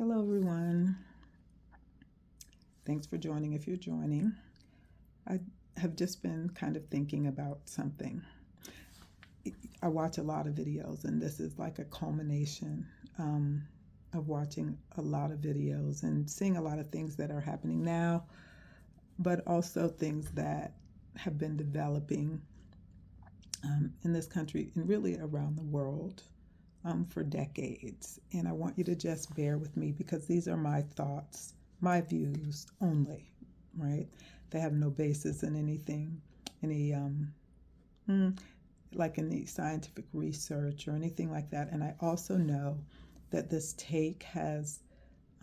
Hello, everyone. Thanks for joining if you're joining. I have just been kind of thinking about something. I watch a lot of videos, and this is like a culmination of watching a lot of videos and seeing a lot of things that are happening now, but also things that have been developing in this country and really around the world for decades. And I want you to just bear with me because these are my thoughts, my views only, right? They have no basis in anything, any like any scientific research or anything like that. And I also know that this take has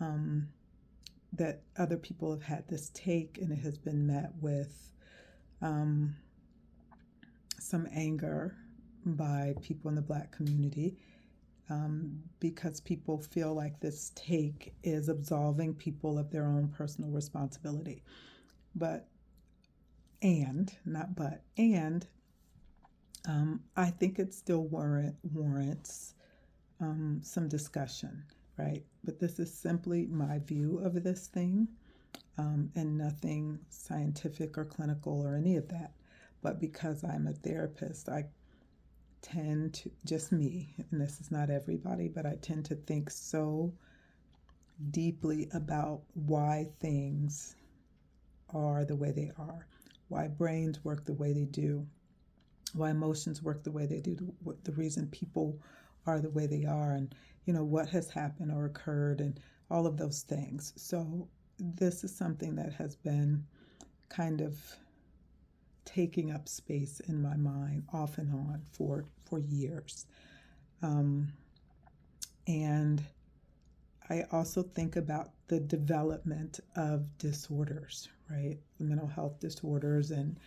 that other people have had this take, and it has been met with some anger by people in the Black community. Because people feel like this take is absolving people of their own personal responsibility. And I think it still warrants some discussion, right? But this is simply my view of this thing, and nothing scientific or clinical or any of that. But because I'm a therapist, I tend to, just me, and this is not everybody, but I tend to think so deeply about why things are the way they are, why brains work the way they do, why emotions work the way they do, the reason people are the way they are, and what has happened or occurred, and all of those things. So this is something that has been kind of taking up space in my mind off and on for years. And I also think about the development of disorders, right? Mental health disorders and,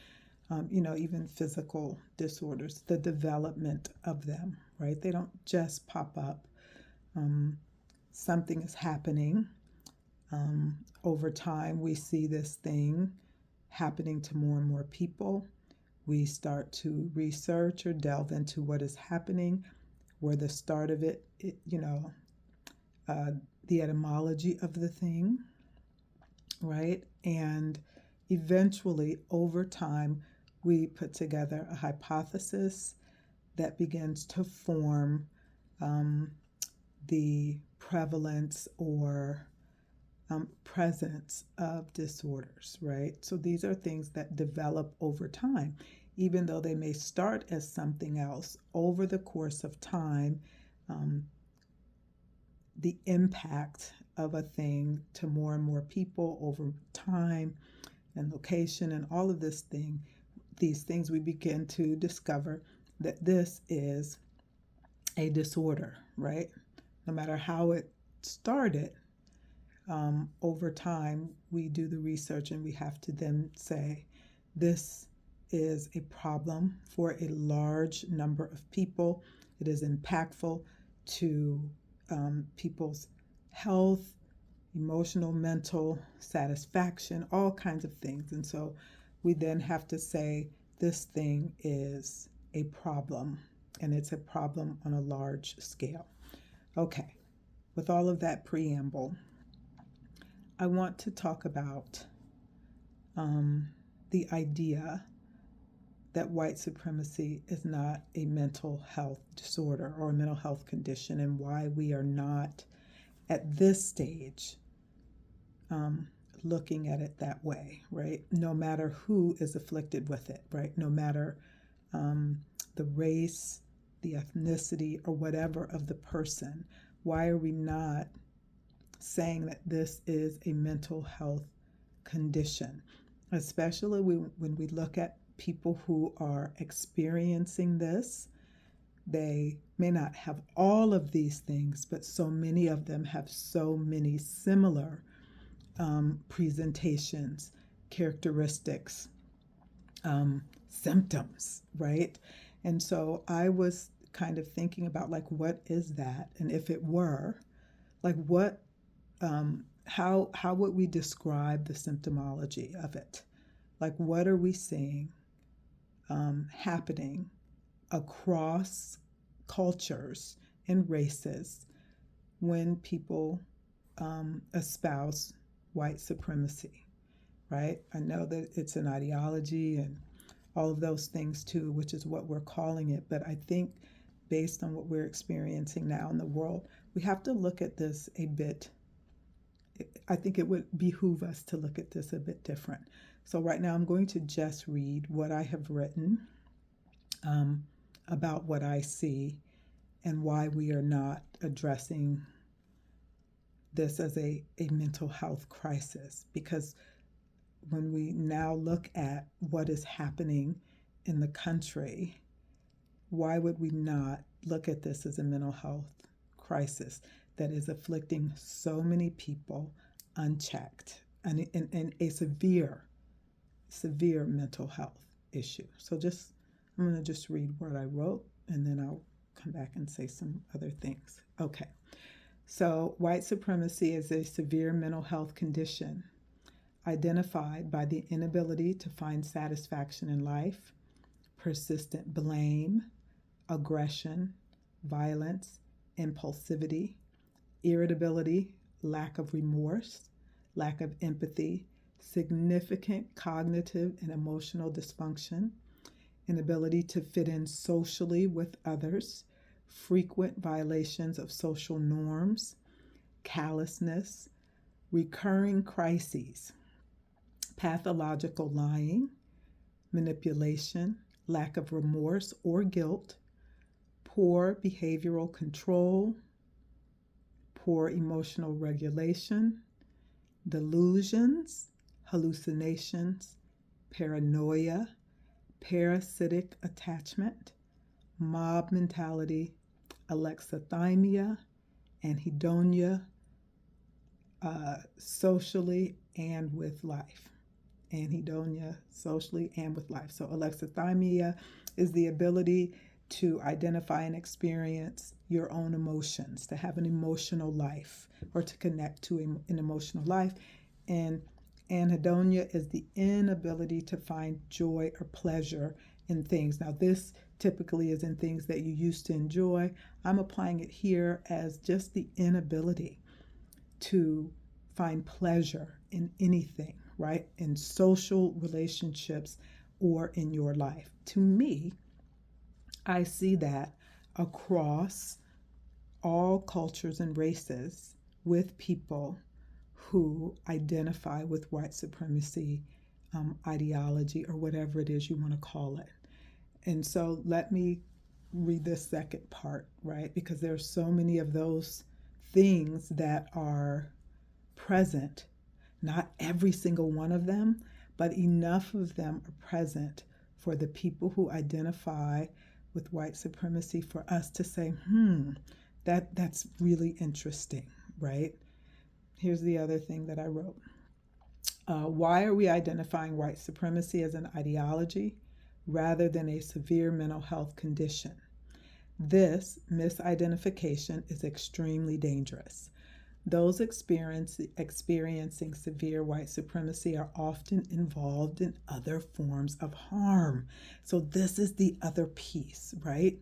even physical disorders, the development of them, right? They don't just pop up. Something is happening. Over time, we see this thing happening to more and more people. We start to research or delve into what is happening, where the start of it, the etymology of the thing, right? And eventually, over time, we put together a hypothesis that begins to form the prevalence or presence of disorders, right? So these are things that develop over time. Even though they may start as something else, over the course of time, the impact of a thing to more and more people over time and location and all of these things, we begin to discover that this is a disorder, right? No matter how it started, over time, we do the research and we have to then say, this is a problem for a large number of people. It is impactful to people's health, emotional, mental satisfaction, all kinds of things. And so we then have to say, this thing is a problem, and it's a problem on a large scale. Okay, with all of that preamble, I want to talk about the idea that white supremacy is not a mental health disorder or a mental health condition, and why we are not at this stage looking at it that way, right? No matter who is afflicted with it, right? No matter the race, the ethnicity, or whatever of the person, why are we not saying that this is a mental health condition, especially when we look at people who are experiencing this? They may not have all of these things, but so many of them have so many similar presentations, characteristics, symptoms, right? And so I was kind of thinking about, like, what is that? And if it were, like, what how would we describe the symptomology of it? Like, what are we seeing happening across cultures and races when people espouse white supremacy, right? I know that it's an ideology and all of those things too, which is what we're calling it. But I think based on what we're experiencing now in the world, we have to look at this a bit. I think it would behoove us to look at this a bit different. So right now I'm going to just read what I have written about what I see and why we are not addressing this as a mental health crisis. Because when we now look at what is happening in the country, why would we not look at this as a mental health crisis that is afflicting so many people unchecked and a severe mental health issue? So I'm going to just read what I wrote and then I'll come back and say some other things. Okay. So white supremacy is a severe mental health condition identified by the inability to find satisfaction in life, persistent blame, aggression, violence, impulsivity, irritability, lack of remorse, lack of empathy, significant cognitive and emotional dysfunction, inability to fit in socially with others, frequent violations of social norms, callousness, recurring crises, pathological lying, manipulation, lack of remorse or guilt, poor behavioral control, poor emotional regulation, delusions, hallucinations, paranoia, parasitic attachment, mob mentality, alexithymia, anhedonia, socially and with life. Anhedonia, socially and with life. So alexithymia is the ability to identify and experience your own emotions, to have an emotional life or to connect to an emotional life. And anhedonia is the inability to find joy or pleasure in things. Now, this typically is in things that you used to enjoy. I'm applying it here as just the inability to find pleasure in anything, right? In social relationships or in your life. To me, I see that across all cultures and races with people who identify with white supremacy ideology or whatever it is you want to call it. And so let me read the second part, right? Because there are so many of those things that are present, not every single one of them, but enough of them are present for the people who identify with white supremacy for us to say, that's really interesting, right? Here's the other thing that I wrote. Why are we identifying white supremacy as an ideology rather than a severe mental health condition? This misidentification is extremely dangerous. Those experiencing severe white supremacy are often involved in other forms of harm. So this is the other piece, right?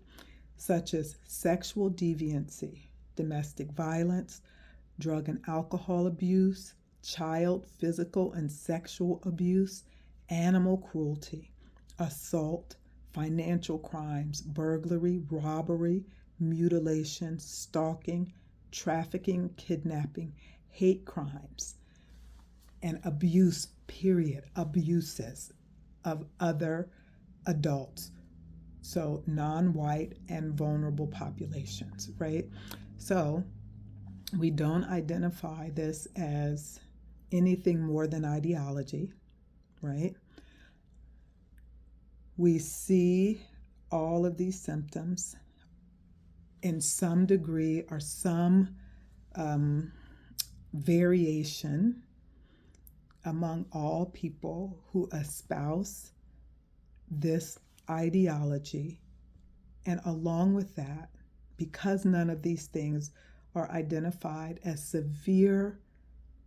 Such as sexual deviancy, domestic violence, drug and alcohol abuse, child physical and sexual abuse, animal cruelty, assault, financial crimes, burglary, robbery, mutilation, stalking, trafficking, kidnapping, hate crimes, and abuse, period, abuses of other adults. So non-white and vulnerable populations, right? So we don't identify this as anything more than ideology, right? We see all of these symptoms in some degree or some variation among all people who espouse this ideology. And along with that, because none of these things are identified as a severe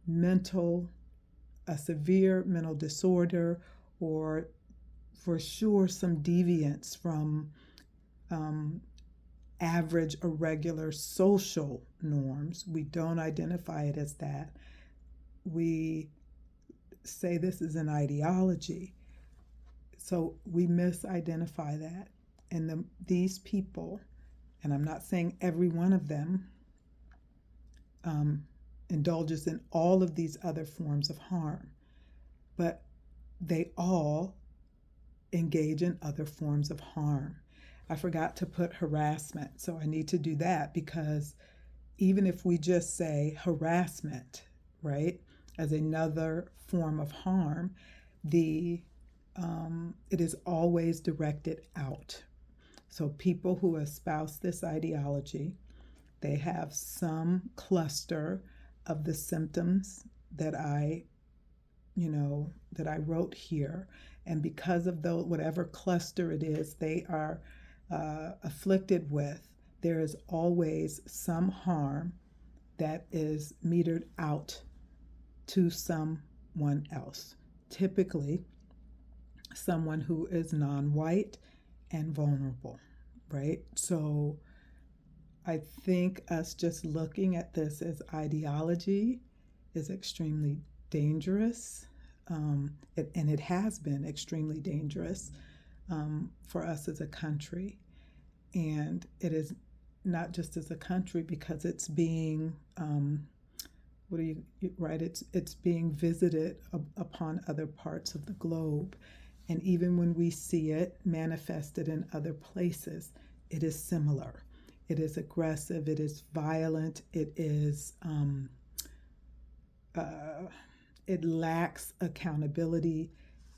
mental disorder, or for sure some deviance from average or regular social norms. We don't identify it as that. We say this is an ideology. So we misidentify that. And these people, and I'm not saying every one of them, indulges in all of these other forms of harm, but they all engage in other forms of harm. I forgot to put harassment, so I need to do that, because even if we just say harassment, right, as another form of harm, it is always directed out. So people who espouse this ideology, they have some cluster of the symptoms that I wrote here. And because of whatever cluster it is they are afflicted with, there is always some harm that is metered out to someone else, typically someone who is non-white and vulnerable, right? So I think us just looking at this as ideology is extremely dangerous, and it has been extremely dangerous for us as a country. And it is not just as a country, because it's being it's being visited upon other parts of the globe. And even when we see it manifested in other places, it is similar. It is aggressive, it is violent, it lacks accountability.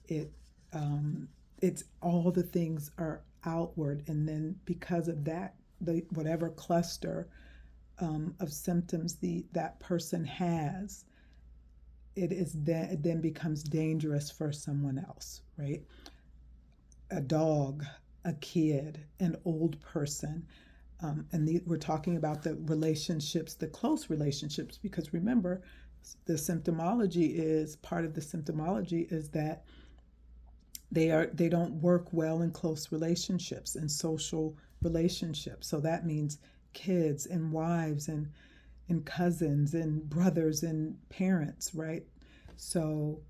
It's all the things are outward, and then because of that, whatever cluster of symptoms that person has, it then becomes dangerous for someone else, right? A dog, a kid, an old person. We're talking about the relationships, the close relationships, because remember, part of the symptomology is that they don't work well in close relationships and social relationships. So that means kids and wives and cousins and brothers and parents, right? So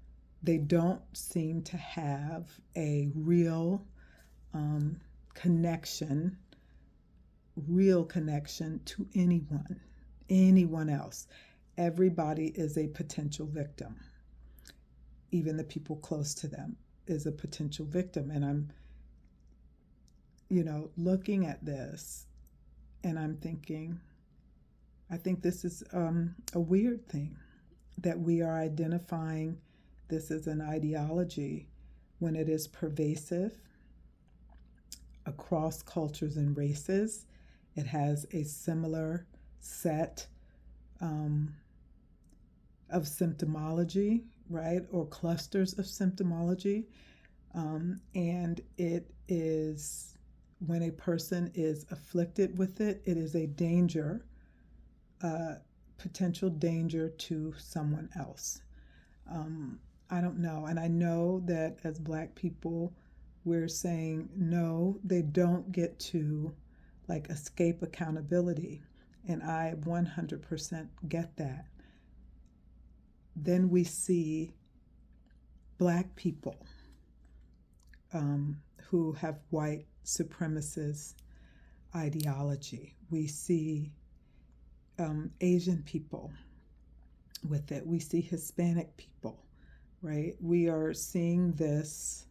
they don't seem to have a real connection to anyone else. Everybody is a potential victim. Even the people close to them is a potential victim. And I'm, looking at this and I'm thinking, I think this is a weird thing that we are identifying this as an ideology when it is pervasive across cultures and races. It has a similar set of symptomology, right, or clusters of symptomology. And it is, when a person is afflicted with it, it is a danger, potential danger to someone else. I don't know. And I know that as Black people, we're saying, no, they don't get to escape accountability. And I 100% get that. Then we see Black people who have white supremacist ideology. We see Asian people with it. We see Hispanic people, right? We are seeing this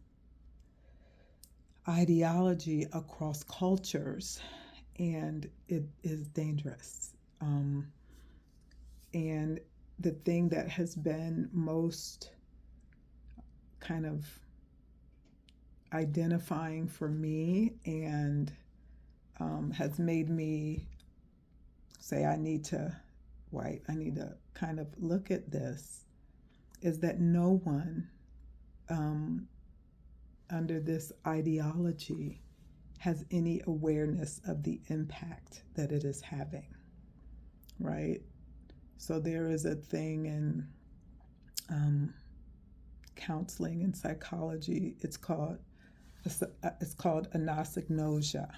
ideology across cultures, and it is dangerous. And the thing that has been most kind of identifying for me and has made me say I need to kind of look at this, is that no one under this ideology has any awareness of the impact that it is having, right? So there is a thing in counseling and psychology. It's called anosognosia,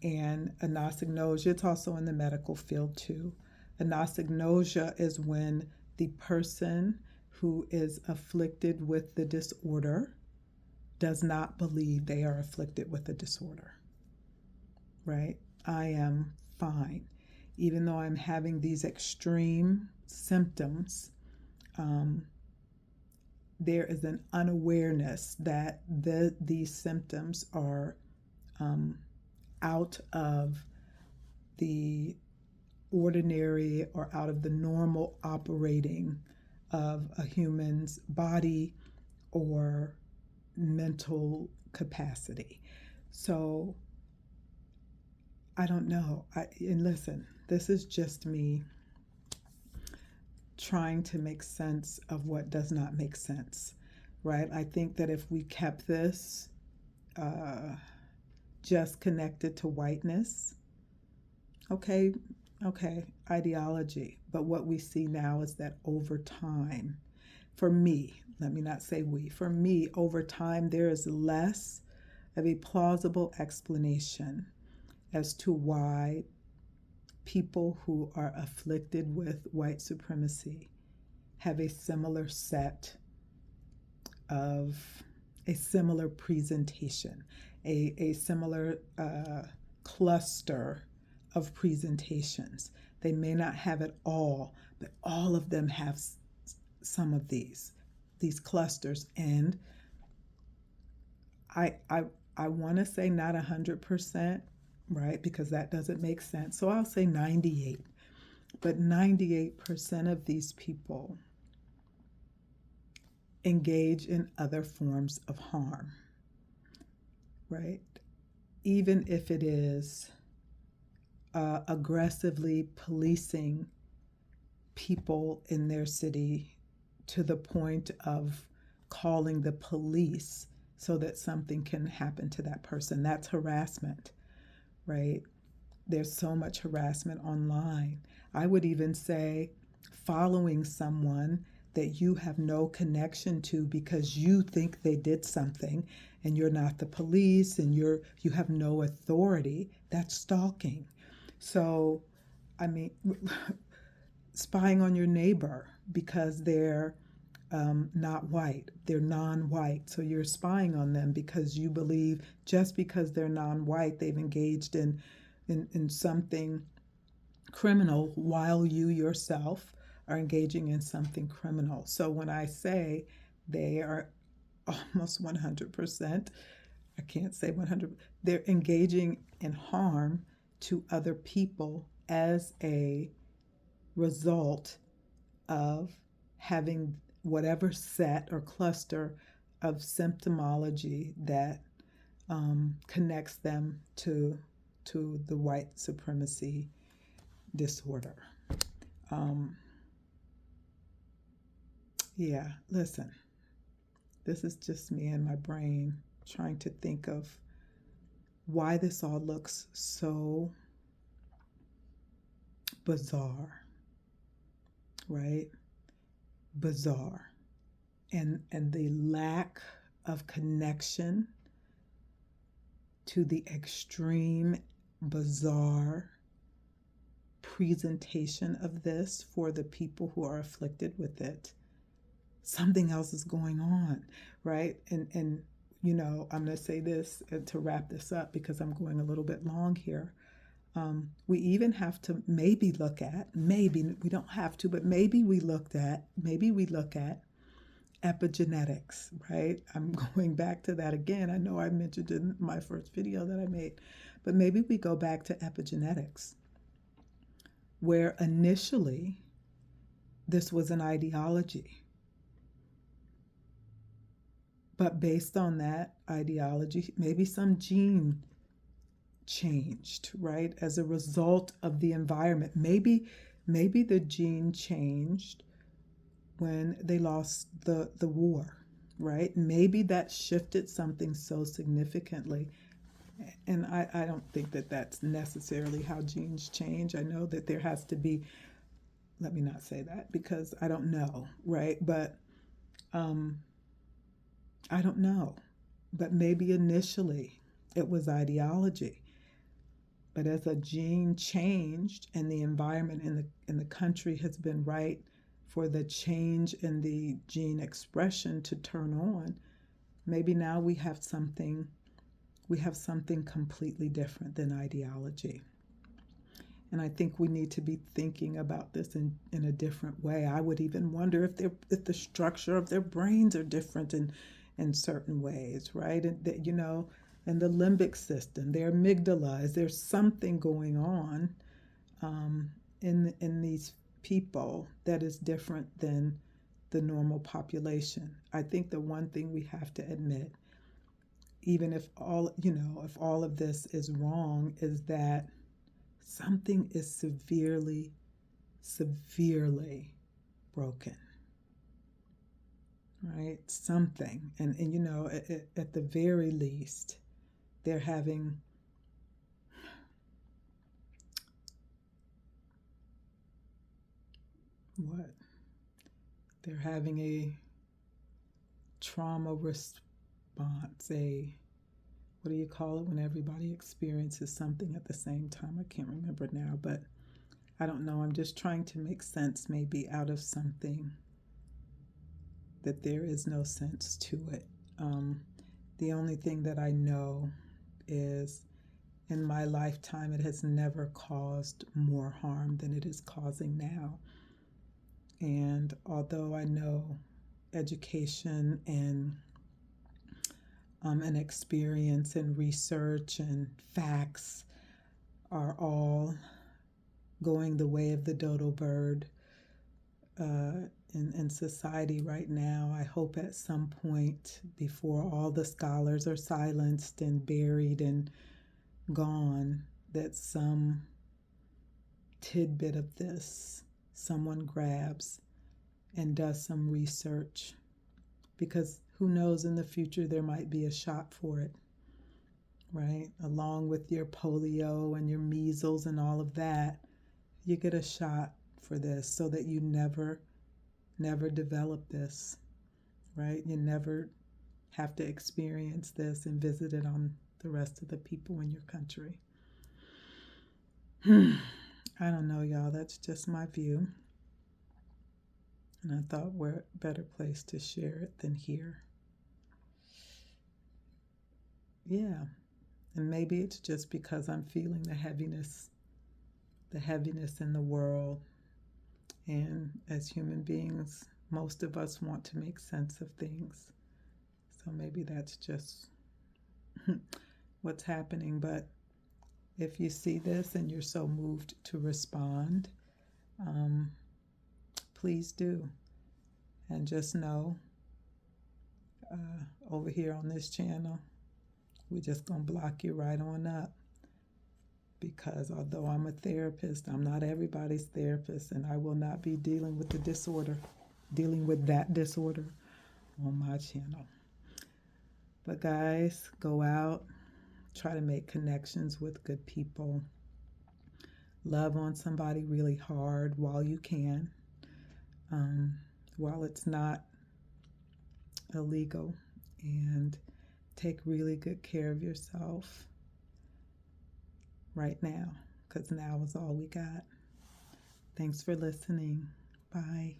And anosognosia, it's also in the medical field too. Anosognosia is when the person who is afflicted with the disorder does not believe they are afflicted with a disorder, right? I am fine. Even though I'm having these extreme symptoms, there is an unawareness that these symptoms are out of the ordinary or out of the normal operating of a human's body or mental capacity. So I don't know. And listen, this is just me trying to make sense of what does not make sense, right? I think that if we kept this just connected to whiteness, okay, ideology. But what we see now is that over time, for me, let me not say we, for me, over time, there is less of a plausible explanation as to why people who are afflicted with white supremacy have a similar set of a similar presentation, a similar cluster of presentations. They may not have it all, but all of them have some of these clusters. And I want to say not 100%, right? Because that doesn't make sense. So I'll say 98. But 98% of these people engage in other forms of harm, right? Even if it is aggressively policing people in their city to the point of calling the police so that something can happen to that person. That's harassment, right? There's so much harassment online. I would even say following someone that you have no connection to because you think they did something and you're not the police and you have no authority, that's stalking. So, I mean, spying on your neighbor because they're not white, they're non-white. So you're spying on them because you believe just because they're non-white, they've engaged in something criminal while you yourself are engaging in something criminal. So when I say they are almost 100%, I can't say 100, they're engaging in harm to other people as a result of having whatever set or cluster of symptomology that connects them to the white supremacy disorder. Yeah, listen, this is just me and my brain trying to think of why this all looks so bizarre, right? Bizarre. And the lack of connection to the extreme bizarre presentation of this for the people who are afflicted with it. Something else is going on, right? And you know, I'm going to say this to wrap this up because I'm going a little bit long here. We even have to maybe we don't have to, but maybe we look at epigenetics, right? I'm going back to that again. I know I mentioned in my first video that I made, but maybe we go back to epigenetics, where initially this was an ideology. But based on that ideology, maybe some gene changed, right? As a result of the environment. Maybe the gene changed when they lost the war, right? Maybe that shifted something so significantly. And I don't think that that's necessarily how genes change. I know that there has to be, let me not say that because I don't know, right? But I don't know. But maybe initially it was ideology. But as a gene changed and the environment in the country has been right for the change in the gene expression to turn on, maybe now we have something completely different than ideology. And I think we need to be thinking about this in a different way. I would even wonder if the structure of their brains are different in certain ways, right? And that, and the limbic system, their amygdala, is there something going on in these people that is different than the normal population? I think the one thing we have to admit, even if all of this is wrong, is that something is severely, severely broken, right? Something. And at the very least, they're having what? They're having a trauma response, what do you call it when everybody experiences something at the same time? I can't remember now, but I don't know. I'm just trying to make sense maybe out of something that there is no sense to it. The only thing that I know is in my lifetime, it has never caused more harm than it is causing now. And although I know education and experience and research and facts are all going the way of the dodo bird in society right now, I hope at some point, before all the scholars are silenced and buried and gone, that some tidbit of this someone grabs and does some research, because who knows, in the future there might be a shot for it, right? Along with your polio and your measles and all of that, you get a shot for this so that you never develop this, right? You never have to experience this and visit it on the rest of the people in your country. I don't know, y'all. That's just my view. And I thought we're a better place to share it than here. Yeah. And maybe it's just because I'm feeling the heaviness in the world. And as human beings, most of us want to make sense of things. So maybe that's just what's happening. But if you see this and you're so moved to respond, please do. And just know, over here on this channel, we're just going to block you right on up. Because although I'm a therapist, I'm not everybody's therapist, and I will not be dealing with that disorder on my channel. But guys, go out, try to make connections with good people. Love on somebody really hard while you can, while it's not illegal, and take really good care of yourself right now, because now is all we got. Thanks for listening. Bye.